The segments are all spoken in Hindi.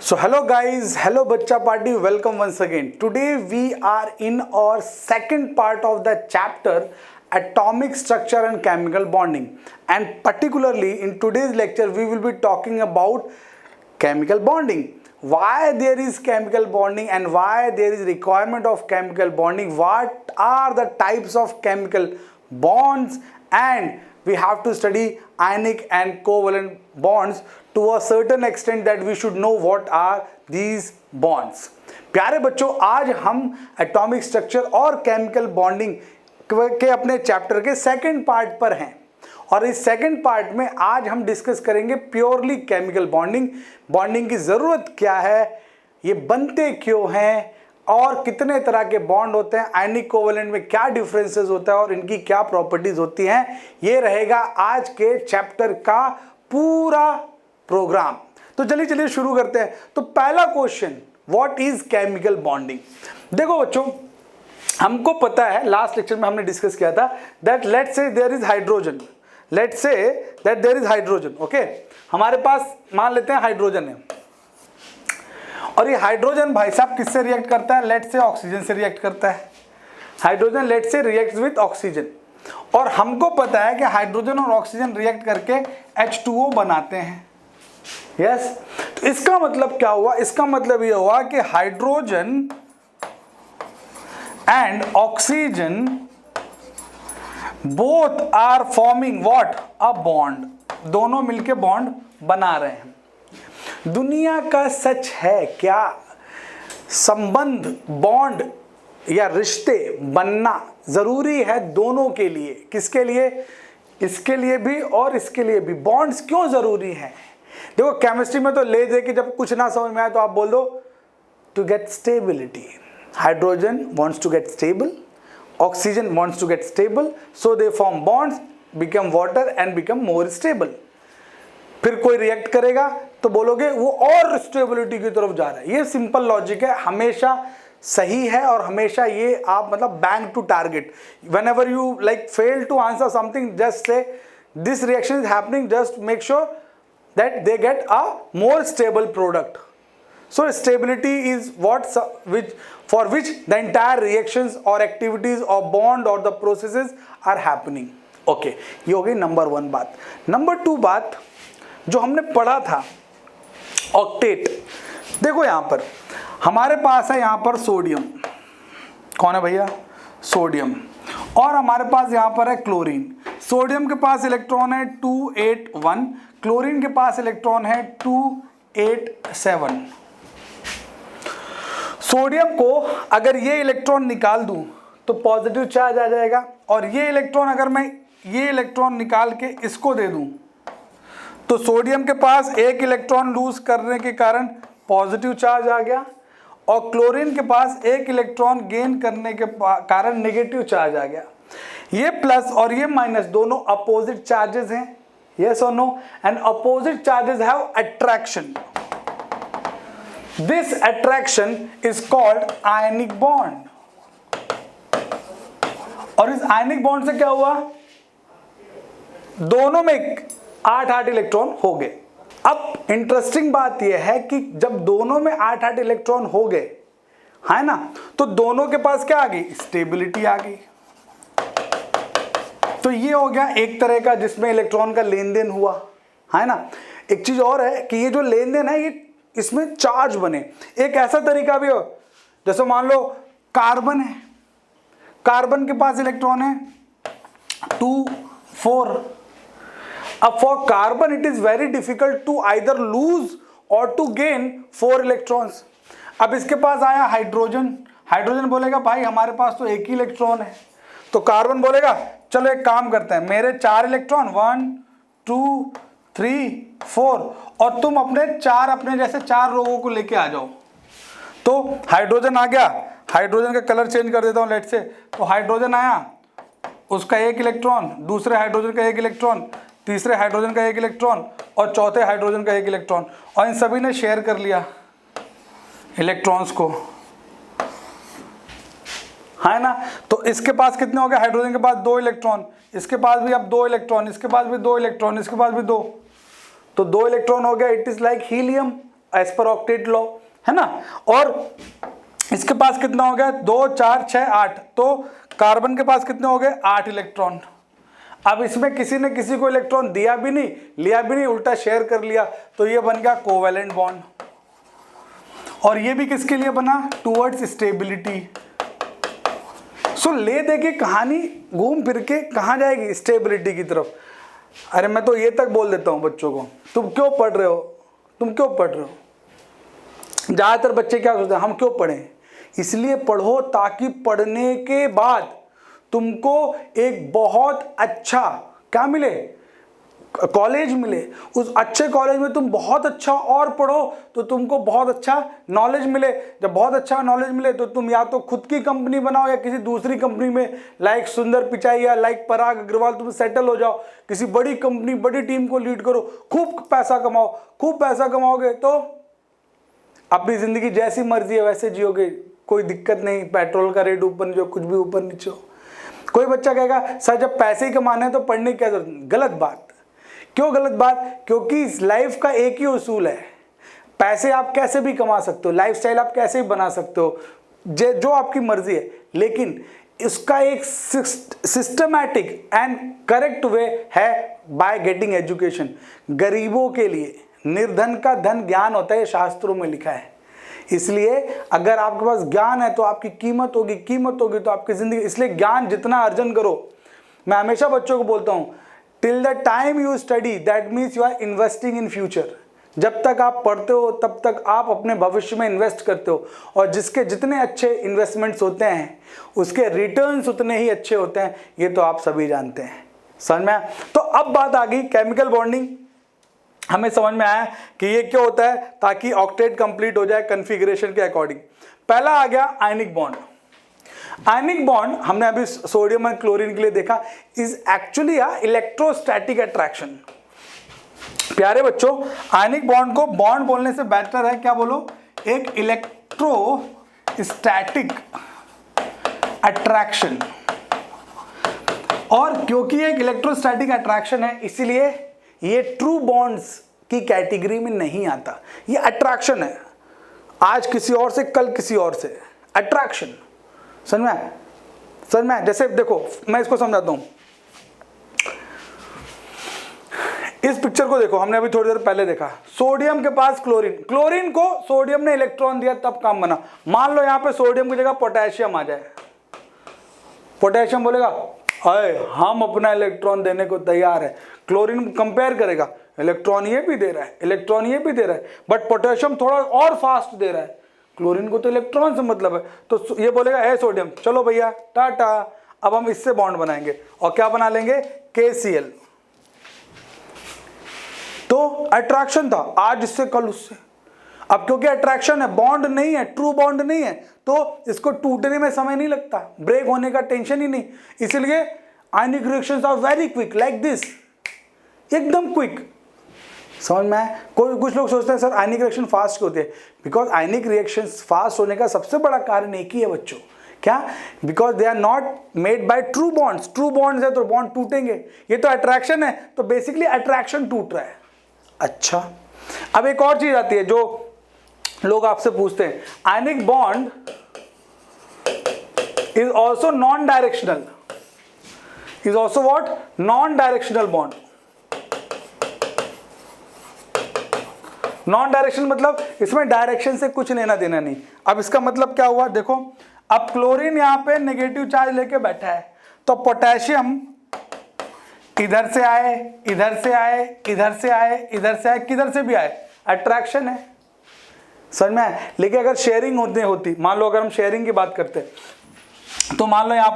So hello guys, hello Bachcha Party, welcome once again. Today we are in our second part of the chapter Atomic Structure and Chemical Bonding, and particularly in today's lecture we will be talking about chemical bonding. Why there is chemical bonding and why there is requirement of chemical bonding, what are the types of chemical bonds, and we have to study ionic and covalent bonds to a certain extent that we should know what are these bonds. प्यारे बच्चों, आज हम एटॉमिक स्ट्रक्चर और केमिकल बॉन्डिंग के अपने चैप्टर के सेकंड पार्ट पर हैं और इस सेकंड पार्ट में आज हम डिस्कस करेंगे प्योरली केमिकल बॉन्डिंग। बॉन्डिंग की ज़रूरत क्या है, ये बनते क्यों हैं और कितने तरह के बॉन्ड होते हैं, आयनिक कोवेलेंट में क्या डिफरेंसेस होता है और इनकी क्या प्रॉपर्टीज होती हैं, ये रहेगा आज के चैप्टर का पूरा प्रोग्राम। तो चलिए शुरू करते हैं। तो पहला question, what is chemical bonding. देखो बच्चों, हमको पता है, लास्ट लेक्चर में हमने डिस्कस किया था that let's say there is hydrogen, let's say that there is hydrogen. Okay, हमारे पास मान लेते हैं हाइड्रोजन है और ये हाइड्रोजन भाई साहब किससे रिएक्ट करता है, लेट्स से ऑक्सीजन से रिएक्ट करता है। हाइड्रोजन लेट्स से रिएक्ट्स विद ऑक्सीजन और हमको पता है कि हाइड्रोजन और ऑक्सीजन रिएक्ट करके H2O बनाते हैं। यस, तो इसका मतलब क्या हुआ, इसका मतलब ये हुआ कि hydrogen and oxygen both are forming what, a bond, दोनों मिलके बॉन्ड बना रहे हैं। दुनिया का सच है क्या, संबंध, बॉन्ड या रिश्ते बनना जरूरी है दोनों के लिए। किसके लिए, इसके लिए भी और इसके लिए भी। बॉन्ड्स क्यों जरूरी है, देखो केमिस्ट्री में तो ले दे कि जब कुछ ना समझ में आए तो आप बोल दो to get stability. Hydrogen wants to get stable, oxygen wants to get stable, so they form bonds, become water and become more stable. फिर कोई रिएक्ट करेगा तो बोलोगे वो और स्टेबिलिटी की तरफ जा रहा है। ये सिंपल लॉजिक है, हमेशा सही है और हमेशा ये आप मतलब bang to target. Whenever you like fail to answer something, just say this reaction is happening, just make sure that they get a more stable product. So stability is for which the entire reactions or activities or bond or the processes are happening. Okay, ये हो गई नंबर वन बात। नंबर टू बात जो हमने पढ़ा था, ऑक्टेट। देखो यहाँ पर हमारे पास है यहाँ पर सोडियम, कौन है भैया, सोडियम, और हमारे पास यहाँ पर है क्लोरीन। सोडियम के पास इलेक्ट्रॉन है 281, क्लोरीन के पास इलेक्ट्रॉन है 287। सोडियम को अगर ये इलेक्ट्रॉन निकाल दूं तो पॉजिटिव चार्ज आ जाएगा, और ये इलेक्ट्रॉन अगर मैं ये इलेक्ट्रॉन निकाल के इसको दे दूं तो सोडियम के पास एक इलेक्ट्रॉन लूज करने के कारण पॉजिटिव चार्ज आ गया, और क्लोरीन के पास एक इलेक्ट्रॉन गेन करने के कारण नेगेटिव चार्ज आ गया। ये प्लस और ये माइनस दोनों अपोजिट चार्जेस हैं, yes or no, and opposite charges have attraction. This attraction is called ionic bond. और इस आयनिक बॉन्ड से क्या हुआ, दोनों में 8-8 इलेक्ट्रॉन हो गए। अब इंटरेस्टिंग बात यह है कि जब दोनों में 8-8 इलेक्ट्रॉन हो गए, है ना, तो दोनों के पास क्या आ गई, स्टेबिलिटी आ गई। तो ये हो गया एक तरह का जिसमें इलेक्ट्रॉन का लेन देन हुआ, है ना। एक चीज और है कि ये जो लेन देन है ये इसमें चार्ज बने। एक ऐसा तरीका भी हो, जैसे मान लो कार्बन है, कार्बन के पास इलेक्ट्रॉन है 2, 4। अब for carbon it is very difficult to either lose और टू गेन 4 इलेक्ट्रॉन्स। अब इसके पास आया हाइड्रोजन, हाइड्रोजन बोलेगा भाई हमारे पास तो एक ही इलेक्ट्रॉन है, तो कार्बन बोलेगा चलो एक काम करते हैं, मेरे 4 इलेक्ट्रॉन 1, 2, 3, 4, और तुम अपने अपने जैसे 4 लोगों को लेके आ जाओ। तो हाइड्रोजन आ गया, हाइड्रोजन का कलर चेंज कर देता हूं लेट से, तो हाइड्रोजन आया, उसका एक इलेक्ट्रॉन, दूसरे हाइड्रोजन का एक इलेक्ट्रॉन, तीसरे हाइड्रोजन का एक इलेक्ट्रॉन और चौथे हाइड्रोजन का एक इलेक्ट्रॉन, और इन सभी ने शेयर कर लिया इलेक्ट्रॉन्स को, है ना। तो इसके पास कितने हो गए, हाइड्रोजन के पास 2 इलेक्ट्रॉन, इसके पास भी अब 2 इलेक्ट्रॉन, इसके पास भी 2 इलेक्ट्रॉन, इसके पास भी 2, तो 2 इलेक्ट्रॉन हो गया। It is like helium, as per octet law, है ना। और इसके पास कितना हो गया, 2 4 6 8, तो कार्बन के पास कितने हो गए, 8 इलेक्ट्रॉन। अब इसमें किसी ने किसी को इलेक्ट्रॉन दिया भी नहीं, लिया भी नहीं, उल्टा शेयर कर लिया, तो ये बन गया कोवेलेंट बॉन्ड। और ये भी किसके लिए बना, टुवर्ड्स स्टेबिलिटी। सो ले दे के कहानी घूम फिर के कहाँ जाएगी, स्टेबिलिटी की तरफ। अरे मैं तो ये तक बोल देता हूँ बच्चों को, तुम क्यों पढ़ रहे हो, तुम क्यों पढ़ रहे हो। ज़्यादातर बच्चे क्या सोचते हैं, हम क्यों पढ़ें। इसलिए पढ़ो ताकि पढ़ने के बाद तुमको एक बहुत अच्छा क्या मिले, कॉलेज मिले। उस अच्छे कॉलेज में तुम बहुत अच्छा और पढ़ो तो तुमको बहुत अच्छा नॉलेज मिले। जब बहुत अच्छा नॉलेज मिले तो तुम या तो खुद की कंपनी बनाओ या किसी दूसरी कंपनी में, लाइक सुंदर पिचाई या लाइक पराग अग्रवाल, तुम सेटल हो जाओ, किसी बड़ी कंपनी बड़ी टीम को लीड करो, खूब पैसा कमाओ। खूब पैसा कमाओगे तो अपनी जिंदगी जैसी मर्जी है वैसे जियोगे, कोई दिक्कत नहीं। पेट्रोल का रेट ऊपर नीचे, कुछ भी ऊपर नीचे हो। कोई बच्चा कहेगा सर जब पैसे ही कमाने हैं तो पढ़ने की क्या जरूरत। गलत बात। क्यों गलत बात, क्योंकि इस लाइफ का एक ही उसूल है, पैसे आप कैसे भी कमा सकते हो, लाइफस्टाइल आप कैसे भी बना सकते हो, जो आपकी मर्जी है, लेकिन इसका एक सिस्टमैटिक एंड करेक्ट वे है बाय गेटिंग एजुकेशन। गरीबों के लिए निर्धन का धन ज्ञान होता है, ये शास्त्रों में लिखा है। इसलिए अगर आपके पास ज्ञान है तो आपकी कीमत होगी, कीमत होगी तो आपकी जिंदगी। इसलिए ज्ञान जितना अर्जन करो, मैं हमेशा बच्चों को बोलता हूं, till the time you study that means you are investing in future. जब तक आप पढ़ते हो तब तक आप अपने भविष्य में इन्वेस्ट करते हो, और जिसके जितने अच्छे इन्वेस्टमेंट्स होते हैं उसके रिटर्न्स उतने ही अच्छे होते हैं, ये तो आप सभी जानते हैं। समझ में आया। तो अब बात आ गई केमिकल बॉन्डिंग। हमें समझ में आया कि ये क्यों होता है, ताकि ऑक्टेट कंप्लीट हो जाए कॉन्फ़िगरेशन के अकॉर्डिंग। पहला आ गया आयनिक बॉन्ड। आयनिक बॉन्ड हमने अभी सोडियम और क्लोरीन के लिए देखा, is actually a electrostatic attraction. प्यारे बच्चों, आयनिक बॉन्ड को बॉन्ड बोलने से बेहतर है क्या बोलो, एक इलेक्ट्रोस्टैटिक अट्रैक्शन। और क्योंकि एक इलेक्ट्रोस्टैटिक अट्रैक्शन है इसीलिए ये ट्रू बॉन्ड्स की कैटेगरी में नहीं आता। ये अट्रैक्शन है, आज किसी और से कल किसी और से, अट्रैक्शन। समझ में, समझ में। जैसे देखो मैं इसको समझाता हूं, इस पिक्चर को देखो, हमने अभी थोड़ी देर पहले देखा, सोडियम के पास क्लोरीन, क्लोरीन को सोडियम ने इलेक्ट्रॉन दिया तब काम बना। मान लो यहां पे सोडियम की जगह पोटेशियम आ जाए, पोटेशियम बोलेगा अरे हम अपना इलेक्ट्रॉन देने को तैयार है। क्लोरीन कंपेयर करेगा, इलेक्ट्रॉन ये भी दे रहा है, इलेक्ट्रॉन ये भी दे रहा है, बट पोटेशियम थोड़ा और फास्ट दे रहा है, क्लोरीन को तो इलेक्ट्रॉन से मतलब है। तो ये बोलेगा ए सोडियम चलो भैया टाटा, अब हम इससे बॉन्ड बनाएंगे और क्या बना लेंगे, KCl। तो अट्रैक्शन था, आज इससे कल उससे। अब क्योंकि अट्रैक्शन है, बॉन्ड नहीं है, ट्रू बॉन्ड नहीं है, तो इसको टूटने में समय नहीं लगता, ब्रेक होने का टेंशन ही नहीं। इसलिए ionic reactions are very quick, like this, एकदम क्विक। समझ में आया। कोई कुछ लोग सोचते हैं सर आयनिक रिएक्शन फास्ट क्यों होती है, बिकॉज आयनिक रिएक्शंस फास्ट होने का सबसे बड़ा कारण एक ही है बच्चों, क्या, because they are not made by true bonds. True bonds है तो बॉन्ड टूटेंगे, ये तो अट्रैक्शन है, तो बेसिकली अट्रैक्शन टूट रहा है। अच्छा, अब एक और चीज आती है जो लोग आपसे पूछते हैं, ionic bond is also non directional, is also what, non directional bond. Non direction मतलब इसमें डायरेक्शन से कुछ लेना देना नहीं। अब इसका मतलब क्या हुआ, देखो अब क्लोरीन यहां पे नेगेटिव चार्ज लेके बैठा है, तो पोटेशियम इधर से आए, इधर से आए, इधर से आए, इधर से आए, किधर से भी आए, अट्रैक्शन है। समझ में आए। लेकिन अगर शेयरिंग होती, मान लो अगर हम शेयरिंग की बात करते तो मान लो यहां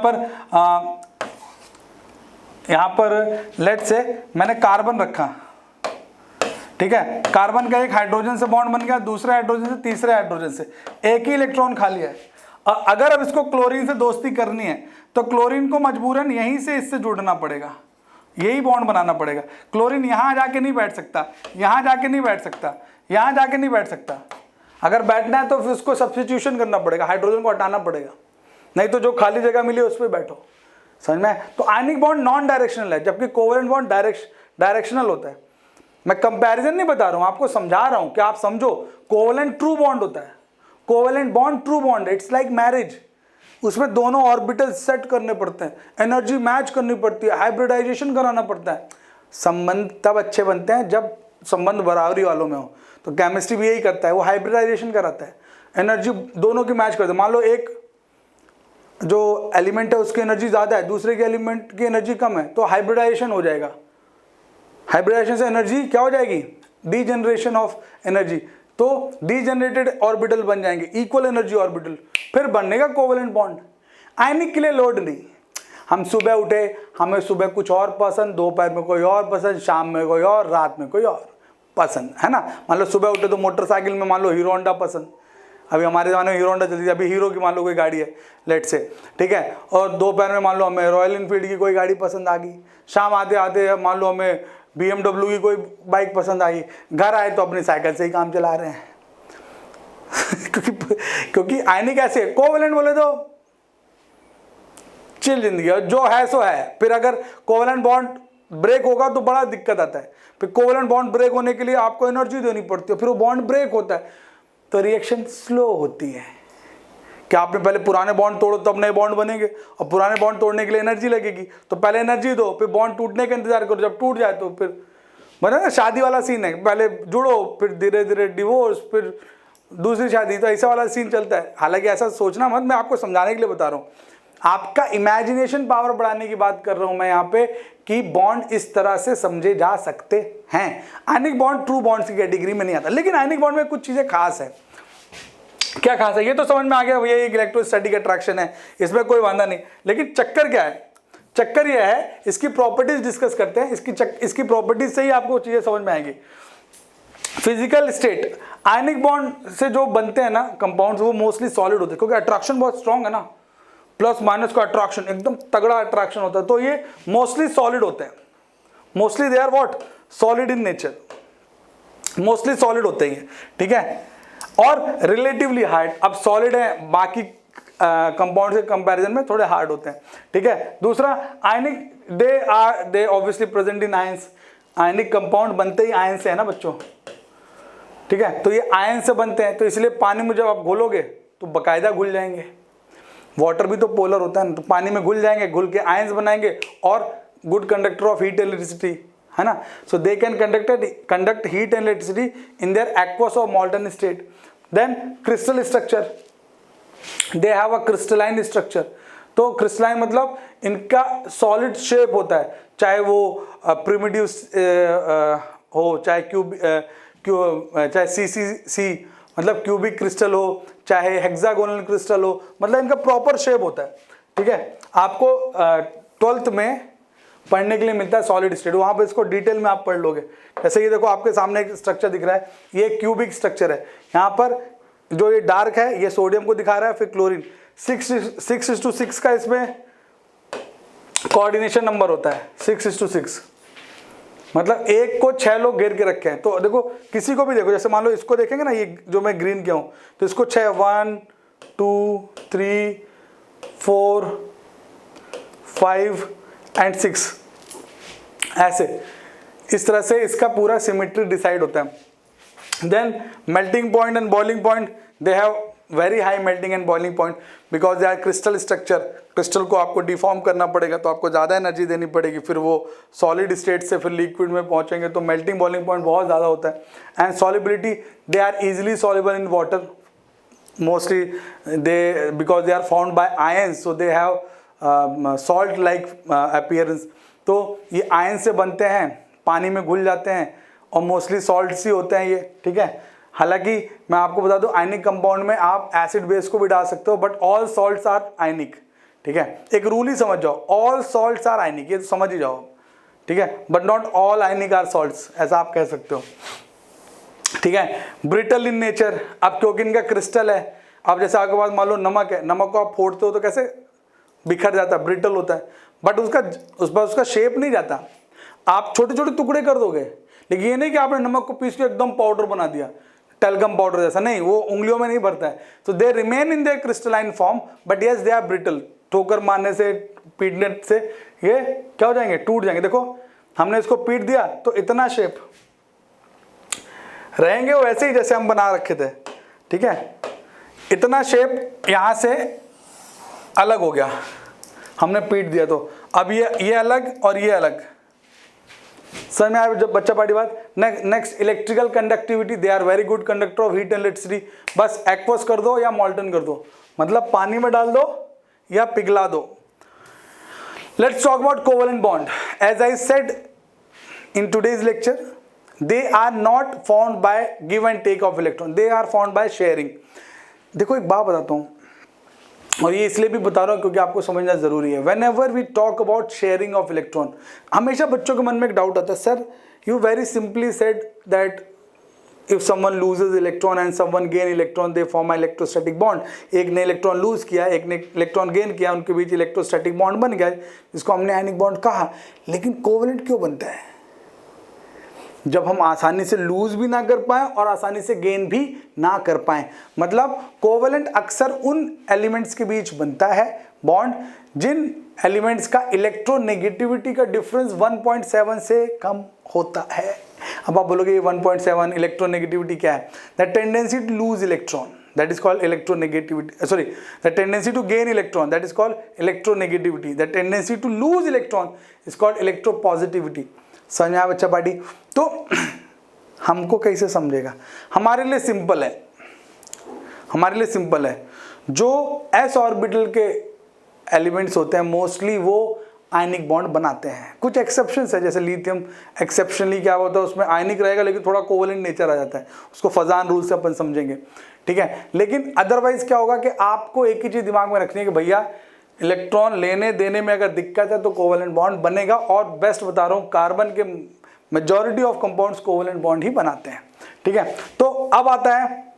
पर लेट से मैंने कार्बन रखा, ठीक है, कार्बन का एक हाइड्रोजन से बॉन्ड बन गया, दूसरे हाइड्रोजन से, तीसरे हाइड्रोजन से, एक ही इलेक्ट्रॉन खाली है। अगर अब इसको क्लोरीन से दोस्ती करनी है तो क्लोरीन को मजबूरन यहीं से इससे जुड़ना पड़ेगा, यही बॉन्ड बनाना पड़ेगा। क्लोरीन यहां जाके नहीं बैठ सकता, यहां जाके नहीं बैठ सकता, यहां जाके नहीं बैठ सकता। अगर बैठना है तो फिर उसको सब्स्टिट्यूशन करना पड़ेगा, हाइड्रोजन को हटाना पड़ेगा, नहीं तो जो खाली जगह मिली उस पर बैठो। समझ में। तो आयनिक बॉन्ड नॉन डायरेक्शनल है, जबकि कोवेलेंट बॉन्ड डायरेक्शनल होता है। मैं कंपैरिजन नहीं बता रहा हूं, आपको समझा रहा हूं कि आप समझो। कोवेलेंट ट्रू बॉन्ड होता है, covalent bond true bond, it's like marriage. उसमें दोनों ऑर्बिटल सेट करने पड़ते हैं, एनर्जी मैच करनी पड़ती है, हाइब्रिडाइजेशन कराना पड़ता है। संबंध तब अच्छे बनते हैं जब संबंध बराबरी वालों में हो। तो केमिस्ट्री भी यही करता है, वो हाइब्रिडाइजेशन कराता है, एनर्जी दोनों की मैच करता है। मान लो एक जो एलिमेंट है उसकी एनर्जी ज़्यादा है, दूसरे के एलिमेंट की एनर्जी कम है, तो हाइब्रिडाइजेशन हो जाएगा। हाइब्रिडाइजेशन से एनर्जी क्या हो जाएगी? Degeneration of energy. तो डीजनरेटेड ऑर्बिटल बन जाएंगे, इक्वल एनर्जी ऑर्बिटल, फिर बनेगा कोवेलेंट बॉन्ड। आयनिक के लिए लोड नहीं। हम सुबह उठे, हमें सुबह कुछ और पसंद, दोपहर में कोई और पसंद, शाम में कोई और, रात में कोई और पसंद, है ना। मान लो सुबह उठे तो मोटरसाइकिल में मान लो हीरो होंडा पसंद, अभी हमारे ज़माने में हीरो होंडा चलती थी, अभी हीरो की मान लो कोई गाड़ी है लेट से, ठीक है। और दोपहर में मान लो हमें रॉयल इनफील्ड की कोई गाड़ी पसंद आ गई, शाम आते आते मान लो हमें BMW की कोई बाइक पसंद आई, घर आए तो अपनी साइकिल से ही काम चला रहे हैं क्योंकि आयनिक ऐसे है। कोवेलेंट बोले तो चिल जिंदगी है, जो है सो है। फिर अगर कोवेलेंट बॉन्ड ब्रेक होगा तो बड़ा दिक्कत आता है। फिर कोवेलेंट बॉन्ड ब्रेक होने के लिए आपको एनर्जी देनी पड़ती है, फिर वो बॉन्ड ब्रेक होता है तो रिएक्शन स्लो होती है। क्या आपने पहले पुराने बॉन्ड तोड़ो तब नए बॉन्ड बनेंगे, और पुराने बॉन्ड तोड़ने के लिए एनर्जी लगेगी, तो पहले एनर्जी दो, फिर बॉन्ड टूटने का इंतजार करो, जब टूट जाए तो फिर बना ना शादी वाला सीन है, पहले जुड़ो फिर धीरे धीरे डिवोर्स, फिर दूसरी शादी, तो ऐसा वाला सीन चलता है। हालांकि ऐसा सोचना मत, मैं आपको समझाने के लिए बता रहा हूँ, आपका इमेजिनेशन पावर बढ़ाने की बात कर रहा हूं मैं यहाँ पे, कि बॉन्ड इस तरह से समझे जा सकते हैं। आयनिक बॉन्ड ट्रू बॉन्ड्स की कैटेगरी में नहीं आता, लेकिन आयनिक बॉन्ड में कुछ चीजें खास है। क्या खास है ये तो समझ में आ गया, भैया एक इलेक्ट्रोस्टैटिक अट्रैक्शन है, इसमें कोई वादा नहीं। लेकिन चक्कर क्या है? चक्कर यह है, इसकी प्रॉपर्टीज डिस्कस करते हैं, इसकी प्रॉपर्टीज से ही आपको चीजें समझ में आएंगी। फिजिकल स्टेट, आयनिक बॉन्ड से जो बनते हैं ना कंपाउंड्स, वो मोस्टली सॉलिड होते हैं, क्योंकि अट्रैक्शन बहुत स्ट्रांग है ना, प्लस माइनस का अट्रैक्शन एकदम तगड़ा अट्रैक्शन होता है, तो ये मोस्टली सॉलिड होते हैं। Mostly they are what? Solid in nature, mostly solid होते हैं, ठीक है। और रिलेटिवली हार्ड, अब सॉलिड है, बाकी कंपाउंड के कंपैरिजन में थोड़े हार्ड होते हैं, ठीक है। दूसरा ionic, they obviously present in ions. Ionic compound बनते ही आयन से है ना बच्चों, ठीक है। तो ये आयन से बनते हैं, तो इसलिए पानी में जब आप घोलोगे तो बकायदा घुल जाएंगे। वाटर भी तो पोलर होता है ना, तो पानी में घुल जाएंगे, घुल के आयंस बनाएंगे, और good conductor of heat electricity, है ना। So they can conduct heat and electricity in their aqueous or molten state. Then crystal structure, they have a crystalline structure. तो क्रिस्टलाइन मतलब इनका सॉलिड शेप होता है, चाहे वो प्रिमिटिव हो, चाहे चाहे सी मतलब क्यूबिक क्रिस्टल हो, चाहे हेक्सागोनल क्रिस्टल हो, मतलब इनका प्रॉपर शेप होता है, ठीक है। आपको 12th में पढ़ने के लिए मिलता है सॉलिड स्टेट, वहां पे इसको डिटेल में आप पढ़ लोगे। जैसे ये देखो आपके सामने एक स्ट्रक्चर दिख रहा है, ये क्यूबिक स्ट्रक्चर है। यहाँ पर जो ये डार्क है ये सोडियम को दिखा रहा है, फिर क्लोरीन। 6:6 का इसमें कोऑर्डिनेशन नंबर होता है, 6:6, मतलब एक को 6 लोग घेर के रखे हैं। तो देखो किसी को भी देखो, जैसे मान लो इसको देखेंगे ना, ये जो मैं ग्रीन किया हूं, तो इसको 6, 1 2 3 4 5 एंड 6, ऐसे इस तरह से इसका पूरा सिमेट्री डिसाइड होता है। Then melting point and boiling point, they have very high melting and boiling point because they are crystal structure. Crystal को आपको डिफॉर्म करना पड़ेगा, तो आपको ज़्यादा एनर्जी देनी पड़ेगी, फिर वो सॉलिड स्टेट से फिर लिक्विड में पहुंचेंगे, तो मेल्टिंग बॉइलिंग पॉइंट बहुत ज़्यादा होता है। And solubility, they are easily soluble in water mostly, they because they are found by ions, so they have salt like appearance. तो ये आयन से बनते हैं, पानी में घुल जाते हैं, और मोस्टली सॉल्ट्स ही होते हैं ये, ठीक है। हालांकि मैं आपको बता दूं, आयनिक कंपाउंड में आप एसिड बेस को भी डाल सकते हो, but all salts are ionic, ठीक है। एक रूल ही समझ जाओ, ऑल सॉल्ट्स आर आयनिक, ये तो समझ ही जाओ, ठीक है। But not all ionic are salts, ऐसा आप कह सकते हो, ठीक है। ब्रिटल इन नेचर, अब क्योंकि इनका क्रिस्टल है, अब जैसे आपके पास मान लो नमक है, नमक को आप फोड़ते हो तो कैसे बिखर जाता है, ब्रिटल होता है, बट उसका शेप नहीं जाता। आप छोटे छोटे टुकड़े कर दोगे, लेकिन ये नहीं कि आपने नमक को पीस के एकदम पाउडर बना दिया, टेलगम पाउडर जैसा, नहीं, वो उंगलियों में नहीं भरता है। तो they remain in their crystalline form, but yes they are brittle. ठोकर मारने से, पीटने से ये क्या हो जाएंगे, टूट जाएंगे। देखो हमने इसको पीट दिया तो इतना शेप, रहेंगे वैसे ही जैसे हम बना रखे थे, ठीक है। इतना शेप यहाँ से अलग हो गया, हमने पीट दिया, तो अब ये अलग और ये अलग। सर में आया जब बच्चा पार्टी बात। Next electrical conductivity, they are very good conductor of heat and electricity. बस एक्वस कर दो या मॉल्टन कर दो, मतलब पानी में डाल दो या पिघला दो। Let's talk about covalent bond. As I said in today's lecture, they are not formed by give and take of electron, they are formed by sharing। देखो एक बात बताता हूँ, और ये इसलिए भी बता रहा हूँ क्योंकि आपको समझना जरूरी है। whenever we talk about sharing of electron, हमेशा बच्चों के मन में एक डाउट आता है, sir you very simply said that if someone loses electron and someone gain electron they form an electrostatic bond। एक ने इलेक्ट्रॉन लूज किया, एक ने इलेक्ट्रॉन गेन किया, उनके बीच इलेक्ट्रोस्टैटिक बॉन्ड बन गया, जिसको हमने आयनिक बॉन्ड कहा। लेकिन कोवेलेंट क्यों बनता है? जब हम आसानी से लूज भी ना कर पाए और आसानी से गेन भी ना कर पाए। मतलब कोवेलेंट अक्सर उन एलिमेंट्स के बीच बनता है बॉन्ड जिन एलिमेंट्स का इलेक्ट्रोनेगेटिविटी का डिफरेंस 1.7 से कम होता है। अब आप बोलोगे ये 1.7 इलेक्ट्रोनेगेटिविटी क्या है? The tendency to lose electron, that is called electronegativity, sorry, the tendency to gain electron, that is called electronegativity, the tendency to lose electron is called electropositivity। समझ में आया बच्चा पार्टी? तो हमको कैसे समझेगा? हमारे लिए सिंपल है, हमारे लिए सिंपल है। जो s ऑर्बिटल के एलिमेंट्स होते हैं मोस्टली वो आयनिक बॉन्ड बनाते हैं। कुछ एक्सेप्शंस है, जैसे लिथियम एक्सेप्शनली क्या होता है, उसमें आयनिक रहेगा लेकिन थोड़ा कोवेलेंट नेचर आ जाता है, उसको फजान रूल से अपन समझेंगे, ठीक है। लेकिन अदरवाइज क्या होगा कि आपको एक ही चीज दिमाग में रखनी है कि भैया इलेक्ट्रॉन लेने देने में अगर दिक्कत है तो कोवेलेंट बॉन्ड बनेगा। और बेस्ट बता रहा हूँ, कार्बन के majority of compounds covalent bond ही बनाते हैं, ठीक है। तो अब आता है,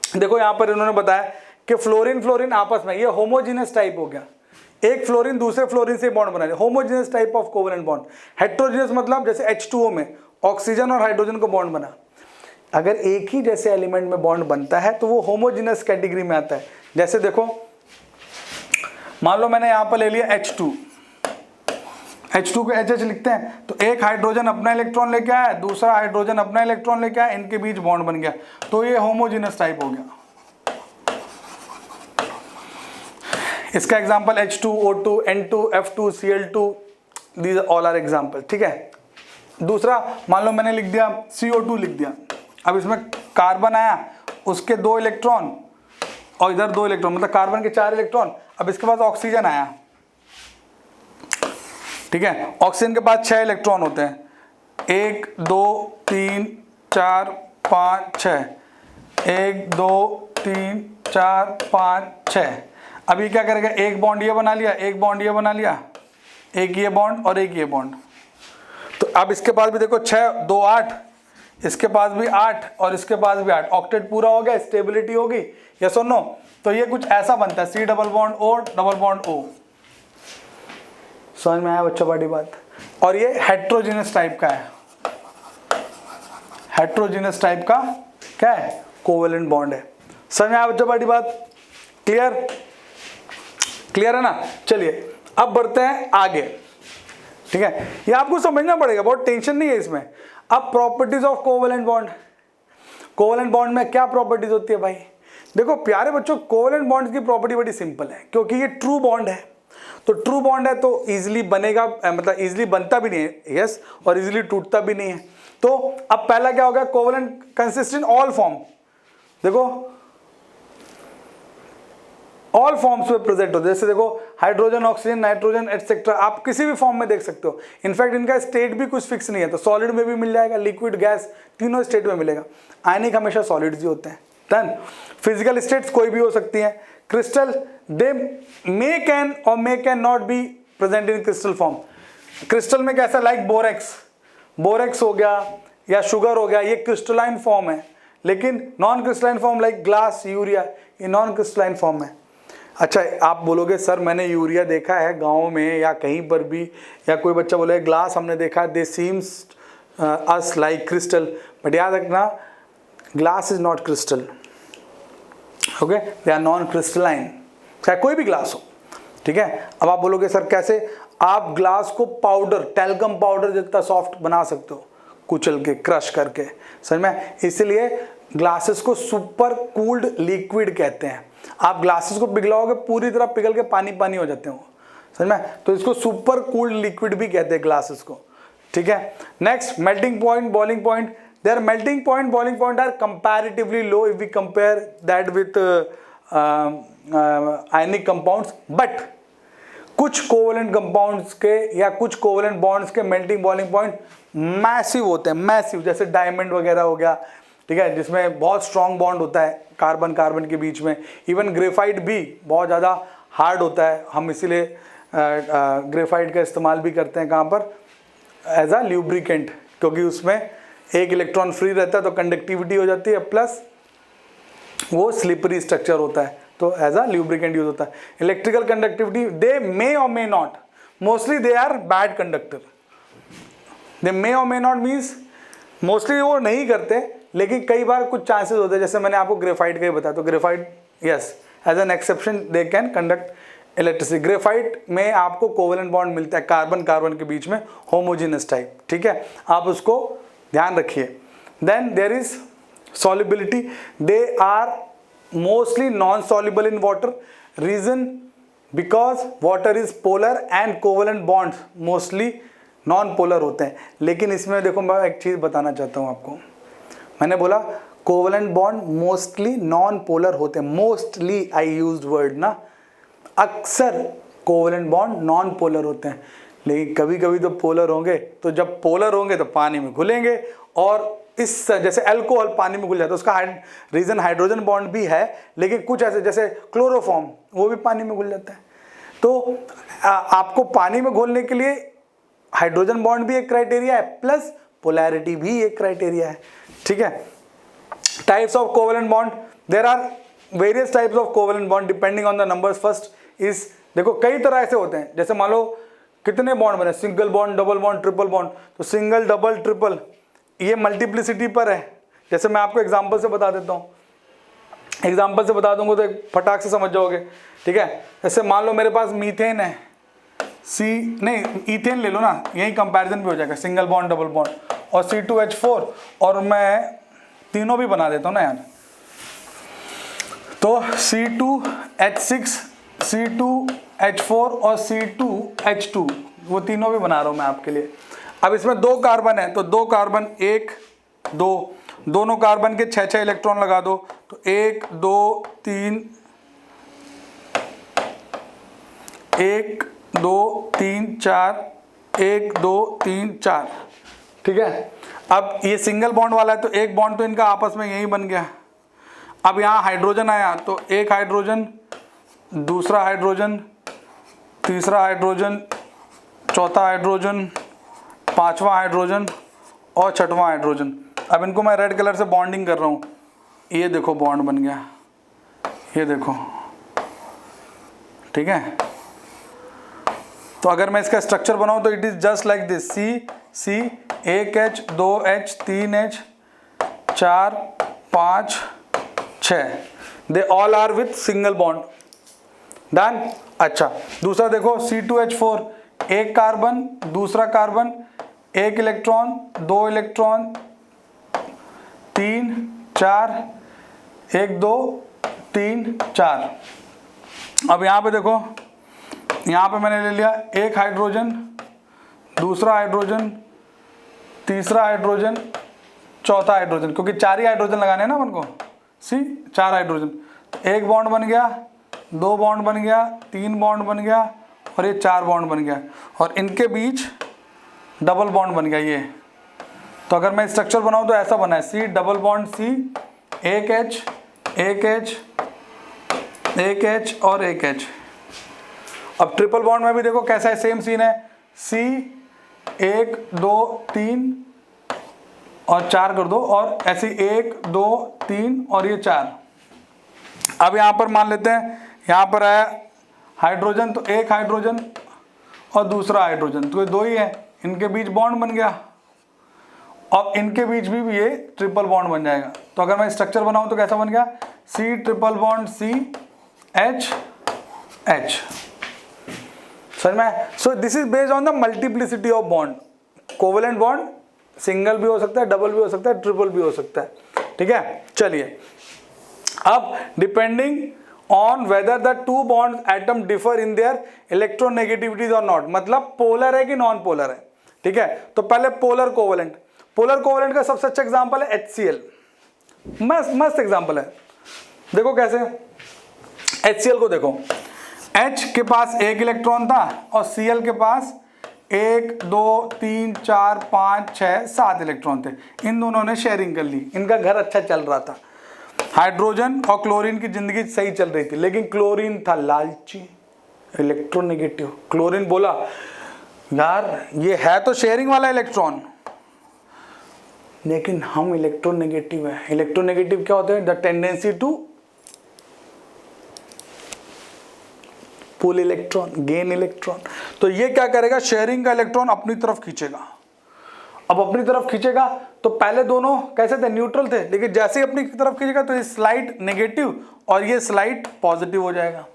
देखो यहाँ पर इन्होंने बताया कि फ्लोरीन फ्लोरीन आपस में, ये होमोजीनस टाइप हो गया, एक फ्लोरीन दूसरे फ्लोरीन से बॉन्ड बना रहे, homogeneous type of covalent bond. Heterogeneous मतलब जैसे H2O में ऑक्सीजन और हाइड्रोजन का बॉन्ड बना। अगर एक ही जैसे एलिमेंट में बॉन्ड बनता है तो वो होमोजीनस कैटेगरी में आता है। जैसे देखो, मान लो मैंने यहां पर ले लिया H2 को HH लिखते हैं, तो एक हाइड्रोजन अपना इलेक्ट्रॉन लेके आया, दूसरा हाइड्रोजन अपना इलेक्ट्रॉन लेके आया, इनके बीच बॉन्ड बन गया, तो ये होमोजीनस टाइप हो गया। इसका example H2O2 N2 F2 Cl2, these all are example, ठीक है। दूसरा मान लो मैंने लिख दिया CO2 लिख दिया, अब इसमें कार्बन आया, उसके 2 इलेक्ट्रॉन और इधर 2 इलेक्ट्रॉन, मतलब कार्बन के 4 इलेक्ट्रॉन। अब इसके पास ऑक्सीजन आया, ठीक है, ऑक्सीजन के पास 6 इलेक्ट्रॉन होते हैं, 1 2 3 4 5 6, 1 2 3 4 5 6। अब ये क्या करेगा, एक बॉन्ड ये बना लिया, एक बॉन्ड ये बना लिया, एक ये बॉन्ड और एक ये बॉन्ड। तो अब इसके पास भी देखो 6 2 8, इसके पास भी 8 और इसके पास भी 8, ऑक्टेट पूरा हो गया, स्टेबिलिटी होगी, यस और नो। तो ये कुछ ऐसा बनता है, C double bond O double bond O। समझ में आया बच्चा पार्टी बात? और ये हेट्रोजीनस टाइप का है, हेट्रोजीनस टाइप का क्या है, कोवेलेंट बॉन्ड है। समझ में आया बच्चा पार्टी बात? क्लियर? क्लियर है ना? चलिए अब बढ़ते हैं आगे, ठीक है। ये आपको समझना पड़ेगा, बहुत टेंशन नहीं है इसमें। अब properties of covalent bond. Covalent bond में क्या प्रॉपर्टीज होती है भाई? देखो प्यारे बच्चों, कोवेलेंट बॉन्ड की प्रॉपर्टी बड़ी सिंपल है, क्योंकि ये ट्रू बॉन्ड है। तो ट्रू बॉन्ड है तो इजीली बनेगा, मतलब इजीली बनता भी नहीं है, यस, और इजीली टूटता भी नहीं है। तो अब पहला क्या होगा, covalent consist in all form. देखो ऑल फॉर्म्स में प्रेजेंट होते हैं, जैसे देखो हाइड्रोजन ऑक्सीजन नाइट्रोजन एटसेट्रा, आप किसी भी फॉर्म में देख सकते हो। इनफैक्ट इनका स्टेट भी कुछ फिक्स नहीं है, तो सॉलिड में भी मिल जाएगा, लिक्विड गैस तीनों स्टेट में मिलेगा। आयनिक हमेशा सॉलिड्स ही होते हैं। देन फिजिकल स्टेट्स कोई भी हो सकती हैं। क्रिस्टल, दे मे कैन और मे can not be present in crystal form. Crystal में कैसा, लाइक बोरेक्स हो गया या शुगर हो गया, ये क्रिस्टलाइन फॉर्म है। लेकिन non crystalline form like glass, urea, ये नॉन क्रिस्टलाइन फॉर्म है। अच्छा, आप बोलोगे सर मैंने यूरिया देखा है गांव में या कहीं पर भी, या कोई बच्चा बोले ग्लास हमने देखा, they seems us like crystal, but याद रखना glass is not crystal, okay, they are non crystalline, चाहे कोई भी ग्लास हो, ठीक है। अब आप बोलोगे सर कैसे, आप ग्लास को पाउडर, टैल्कम पाउडर जितना सॉफ्ट बना सकते हो, कुचल के, क्रश करके, समझ में। इसलिए ग्लासेस को सुपर कूल्ड लिक्विड कहते हैं। आप ग्लासेस को पिघलाओगे पूरी तरह पिघल के पानी पानी हो जाते हो, समझ में, तो इसको सुपर कूल्ड लिक्विड भी कहते हैं ग्लासेस को, ठीक है। Next, melting point, boiling point. There melting point, boiling point are comparatively low if we compare that with ionic compounds, but कुछ कोवेलेंट कंपाउंड्स के या कुछ कोवेलेंट बॉन्ड्स के मेल्टिंग बॉइलिंग पॉइंट मैसिव होते हैं, मैसिव, जैसे डायमंड वगैरह हो गया, ठीक है, जिसमें बहुत स्ट्रॉन्ग बॉन्ड होता है कार्बन कार्बन के बीच में। इवन ग्रेफाइट भी बहुत ज़्यादा हार्ड होता है, हम इसीलिए ग्रेफाइट का इस्तेमाल भी करते हैं कहाँ पर, एज अ ल्यूब्रिकेंट, क्योंकि उसमें एक इलेक्ट्रॉन फ्री रहता है तो कंडक्टिविटी हो जाती है, प्लस वो स्लिपरी स्ट्रक्चर होता है, तो एज अ ल्यूब्रिकेंट यूज होता है। Electrical conductivity, they may or may not, mostly they are bad conductor. They may or may not means mostly वो नहीं करते, लेकिन कई बार कुछ चांसेस होते हैं, जैसे मैंने आपको ग्रेफाइट का ही बताया, तो graphite yes as an exception they can conduct electricity. Graphite में आपको कोवेलेंट बॉन्ड मिलता है कार्बन कार्बन के बीच में, होमोजेनस टाइप, ठीक है, आप उसको ध्यान रखिए। Then there is solubility, they are mostly non-soluble in water, reason because water is polar and covalent bonds mostly non-polar होते हैं। लेकिन इसमें देखो मैं एक चीज़ बताना चाहता हूँ आपको, मैंने बोला covalent bond mostly non polar होते हैं, मोस्टली आई यूज्ड वर्ड ना, अक्सर कोवेलेंट बॉन्ड नॉन पोलर होते हैं, लेकिन कभी कभी तो पोलर होंगे, तो जब पोलर होंगे तो पानी में घुलेंगे, और इस जैसे अल्कोहल पानी में घुल जाता है, उसका रीजन हाइड्रोजन बॉन्ड भी है, लेकिन कुछ ऐसे जैसे क्लोरोफॉर्म वो भी पानी में घुल जाता है। तो आपको पानी में घोलने के लिए हाइड्रोजन बॉन्ड भी एक क्राइटेरिया है, प्लस पोलैरिटी भी एक क्राइटेरिया है, ठीक है। Types of covalent bond, there are various types of covalent bond depending on the numbers. First is, देखो कई तरह ऐसे होते हैं, जैसे मान लो कितने बॉन्ड बने, single bond, double bond, triple bond, तो सिंगल, डबल, ट्रिपल ये मल्टीप्लिसिटी पर है। जैसे मैं आपको एग्जांपल से बता देता हूँ, एग्जांपल से बता दूंगा तो फटाक से समझ जाओगे, ठीक है। जैसे मान लो मेरे पास मीथेन है, ईथेन ले लो ना, यही कंपैरिजन भी हो जाएगा, सिंगल बॉन्ड, डबल बॉन्ड, और C2H4, और मैं तीनों भी बना देता हूँ ना यार, तो C2H6, C2H4 और C2H2, वो तीनों भी बना रहा हूँ मैं आपके लिए। अब इसमें दो कार्बन है, तो दो कार्बन, एक दो, दोनों कार्बन के 6-6 इलेक्ट्रॉन लगा दो, तो 1 2 3, 1 2 3 4, 1 2 3 4, ठीक है। अब ये सिंगल बॉन्ड वाला है, तो एक बॉन्ड तो इनका आपस में यही बन गया। अब यहाँ हाइड्रोजन आया, तो एक हाइड्रोजन, दूसरा हाइड्रोजन, तीसरा हाइड्रोजन, चौथा हाइड्रोजन, पांचवा हाइड्रोजन और छठवां हाइड्रोजन। अब इनको मैं रेड कलर से बॉन्डिंग कर रहा हूँ, ये देखो बॉन्ड बन गया, ये देखो, ठीक है। तो अगर मैं इसका स्ट्रक्चर बनाऊँ तो it is just like this, C, 1H, 2H, 3H, 4 5 6, they all are with single bond, done. अच्छा, दूसरा देखो C2H4, एक कार्बन, दूसरा कार्बन, एक इलेक्ट्रॉन, दो इलेक्ट्रॉन, 3 4, 1 2 3 4। अब यहाँ पे देखो, यहाँ पे मैंने ले लिया एक हाइड्रोजन, दूसरा हाइड्रोजन, तीसरा हाइड्रोजन, चौथा हाइड्रोजन, क्योंकि 4 ही हाइड्रोजन लगाने हैं ना अपन को, 4 हाइड्रोजन, एक बॉन्ड बन गया, 2 बॉन्ड बन गया, 3 बॉन्ड बन गया, और ये 4 बॉन्ड बन गया, और इनके बीच डबल बॉन्ड बन गया ये। तो अगर मैं स्ट्रक्चर बनाऊं तो ऐसा बना है, C डबल बॉन्ड C, एक H, एक H, एक H और एक H। अब ट्रिपल बॉन्ड में भी देखो कैसा है, सेम सीन है, C 1 2 3 और 4 कर दो, और ऐसे 1 2 3 और ये 4। अब यहाँ पर मान लेते हैं, यहाँ पर आया हाइड्रोजन, तो एक हाइड्रोजन और दूसरा हाइड्रोजन, तो ये 2 ही है, इनके बीच बॉन्ड बन गया, और इनके बीच भी ये ट्रिपल बॉन्ड बन जाएगा। तो अगर मैं स्ट्रक्चर बनाऊं तो कैसा बन गया, C triple bond C H H, समझ में। So this is based on the multiplicity of bond, covalent bond single भी हो सकता है, डबल भी हो सकता है, ट्रिपल भी हो सकता है, ठीक है। चलिए, अब depending on whether the two bond atom differ in their electronegativities और नॉट, मतलब पोलर है कि नॉन पोलर है, ठीक है। तो पहले पोलर कोवेलेंट, पोलर कोवेलेंट का सबसे अच्छा एग्जांपल है HCl, मस्त मस्त एग्जांपल है। देखो कैसे, HCl को देखो, H के पास 1 इलेक्ट्रॉन था और Cl के पास 1 2 3 4 5 6 7 इलेक्ट्रॉन थे। इन दोनों ने शेयरिंग कर ली, इनका घर अच्छा चल रहा था। हाइड्रोजन और क्लोरीन की जिंदगी सही चल रही थी, लेकिन क्लोरीन था लालची, इलेक्ट्रोनेगेटिव। क्लोरीन बोला यार ये है तो शेयरिंग वाला इलेक्ट्रॉन, लेकिन हम इलेक्ट्रोनेगेटिव है। इलेक्ट्रोनेगेटिव क्या होते हैं? The tendency to pull electron, gain electron. तो ये क्या करेगा? शेयरिंग का इलेक्ट्रॉन अपनी तरफ खींचेगा। अब अपनी तरफ खींचेगा तो पहले दोनों कैसे थे? न्यूट्रल थे, लेकिन जैसे ही अपनी तरफ खींचेगा तो ये स्लाइड नेगेटिव और ये स्लाइड पॉजिटिव हो जाएगा।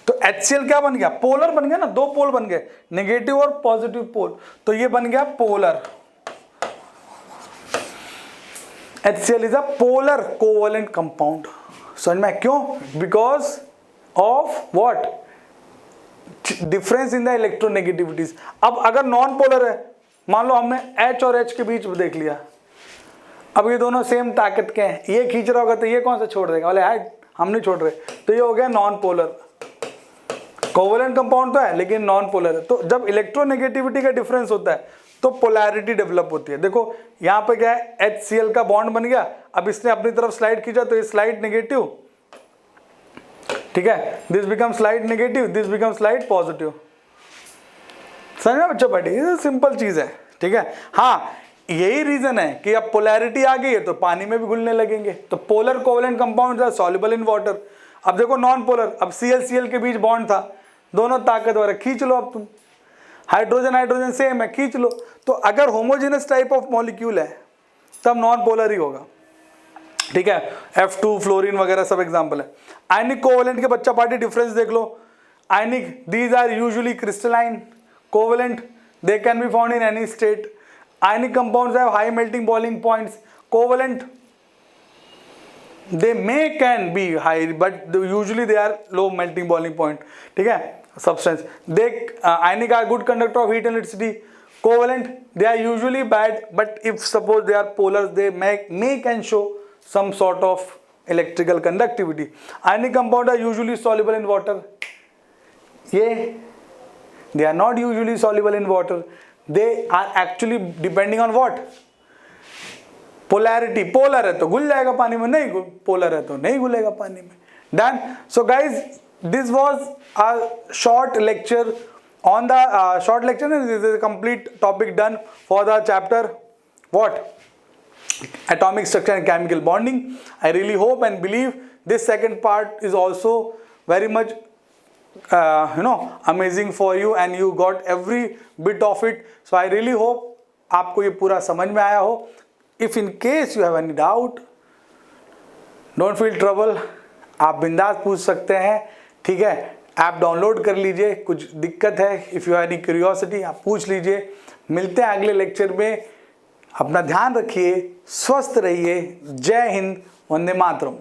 तो HCl क्या बन गया? पोलर बन गया ना, दो पोल बन गए, नेगेटिव और पॉजिटिव पोल। तो ये बन गया polar. HCl is a polar covalent compound. समझ में? क्यों? Because of what? Difference in the electronegativities. अब अगर नॉन पोलर है, मान लो हमने H और H के बीच देख लिया, अब ये दोनों सेम ताकत के हैं, ये खींच रहा होगा तो ये कौन सा छोड़ देगा? बोले हाइट हम नहीं छोड़ रहे, तो ये हो गया नॉन पोलर। कोवेलेंट कंपाउंड तो है लेकिन नॉन पोलर है। तो जब इलेक्ट्रोनेगेटिविटी का डिफरेंस होता है तो पोलैरिटी डेवलप होती है। देखो यहाँ पे क्या है? HCl का बॉन्ड बन गया, अब इसने अपनी तरफ स्लाइड खींचा तो ये स्लाइड नेगेटिव, ठीक है, this become slide negative, this become slide positive. समझ में बच्चों? पार्टी ये सिंपल चीज है, ठीक है। हाँ, यही रीजन है कि अब पोलैरिटी आ गई है तो पानी में भी घुलने लगेंगे। तो polar covalent compounds are soluble in water. अब देखो नॉन पोलर, अब Cl के बीच बॉन्ड था, दोनों ताकतवर है, खींच लो। अब तुम हाइड्रोजन हाइड्रोजन सेम है, खींच लो। तो अगर होमोजेनस टाइप ऑफ मॉलिक्यूल है तब नॉन पोलर ही होगा, ठीक है। F2 फ्लोरीन वगैरह सब एग्जांपल है। आयनिक कोवेलेंट के बच्चा पार्टी डिफरेंस देख लो। Ionic, these are usually crystalline, covalent they can be found in any state. Ionic compounds have high melting boiling points. Covalent, they can be high but usually they are low melting boiling point, ठीक है। substance, they ionic are good conductor of heat and electricity. Covalent, they are usually bad but if suppose they are polar they may can show some sort of electrical conductivity. Ionic compounds are usually soluble in water. ये they are not usually soluble in water. They are actually depending on what? Polarity. Polar है तो घुल जाएगा पानी में, नहीं polar है तो नहीं घुलेगा पानी में। Done. So guys, this was a short lecture on the short lecture. This is a complete topic done for the chapter what? Atomic structure and chemical bonding. I really hope and believe this second part is also very much amazing for you and you got every bit of it. So I really hope आपको ये पूरा समझ में आया हो. If in case you have any doubt, don't feel trouble, आप बिंदास पूछ सकते हैं, ठीक है। ऐप डाउनलोड कर लीजिए, कुछ दिक्कत है, if you have any curiosity आप पूछ लीजिए। मिलते हैं अगले लेक्चर में, अपना ध्यान रखिए, स्वस्थ रहिए। जय हिंद, वंदे मातरम।